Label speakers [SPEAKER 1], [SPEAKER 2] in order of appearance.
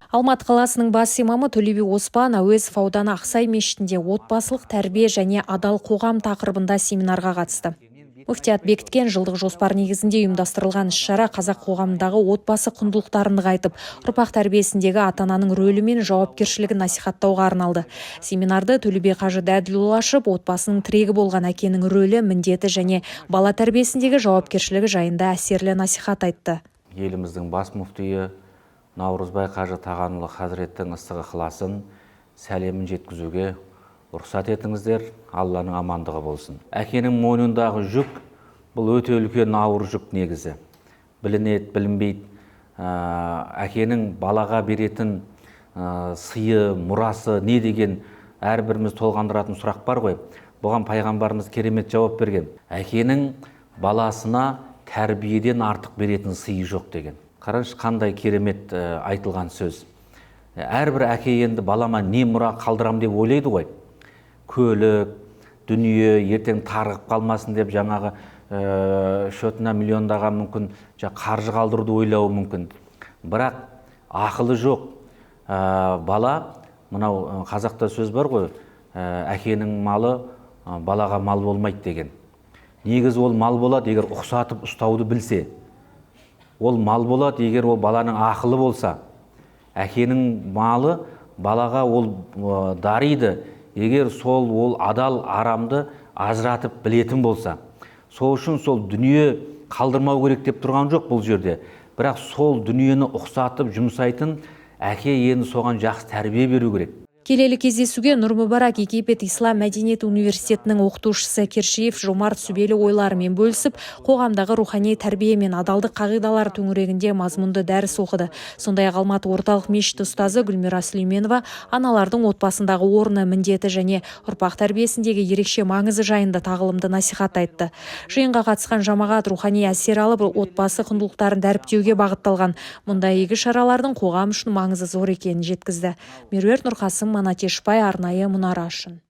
[SPEAKER 1] Алматы қаласының бас имамы Төле би Оспан Әуезов ауданы Ақсай мешітінде отбасылық тәрбие және адал қоғам тақырыбында семинарға қатысты. Мүфтият бекіткен жылдық жоспар негізінде ұйымдастырылған іс-шара қазақ қоғамындағы отбасы құндылықтарын нығайтып, ұрпақ тәрбиесіндегі ата-ананың рөлі мен жауапкершілігін насихаттауға арналды. Семинарды Төле би қажы Дәділұлы ашып, отбасының тірегі болған әкенің рөлі, міндеті және бала тәрбиесіндегі жауапкершілігі жайында әсерлі насихат айтты.
[SPEAKER 2] Еліміздің бас мүфтиі Наурызбай қажы Тағанұлы Хазіреттің ыстық ықыласын, сәлемін жеткізуге рұқсат етіңіздер, Алланың амандығы болсын. Әкенің мойнындағы жүк, бұл өте үлкен ауыр жүк негізі. Білінеді, білінбейді. Әкенің балаға беретін сыйы, мұрасы не деген әрбіріміз толғандыратын сұрақ бар ғой. Бұған пайғамбарымыз керемет жауап берген. Әкенің баласына тәрбиеден артық беретін сыйы жоқ деген. Қараңыз, қандай керемет айтылған сөз. Әрбір әке енді балама не мұра қалдырам деп ойлайды ғой. Көлік, дүние, ертең тарығып қалмасын деп жаңағы шотына миллиондаған мүмкін, қаржы қалдыруды ойлауы мүмкін. Бірақ ақылы жоқ. Бала, мынау қазақта сөз бар ғой, әкенің малы балаға мал болмайды деген. Негіз ол мал болады, егер ұқсатып ұстауды білсе. Ол мал болады, егер ол баланың ақылы болса. Әкенің малы балаға ол дариды, егер ол адал арамды ажыратып білетін болса. Сол үшін сол дүние қалдырмау керек деп тұрған жоқ бұл жерде. Бірақ сол дүниені ұқсатып жұмсайтын әке енді соған жақсы тәрбие беру керек.
[SPEAKER 1] Келелі кездесуге Нұр Мүбарак Египет Ислам мәдениет университетінің оқытушысы Кершиев Жомарт Сүбелі ойларымен бөлісіп, қоғамдағы рухани тәрбие мен адалдық қағидалары төңірегінде мазмұнды дәріс оқыды. Сондай-ақ Алматы орталық мешіт ұстазы Гүлмира Сүлейменова аналардың отбасындағы орны, міндеті және ұрпақ тәрбиесіндегі ерекше маңызы жайында тағылымды насихат айтты. Жиынға қатысқан жамағат рухани әсер алып, отбасы құндылықтарын дәріптеуге бағытталған. Мұндай игі шаралардың қоғам үшін маңызы зор екенін жеткізді. Меруерт Нұрқасым, Манатешбай, арнайы Мұнара үшін.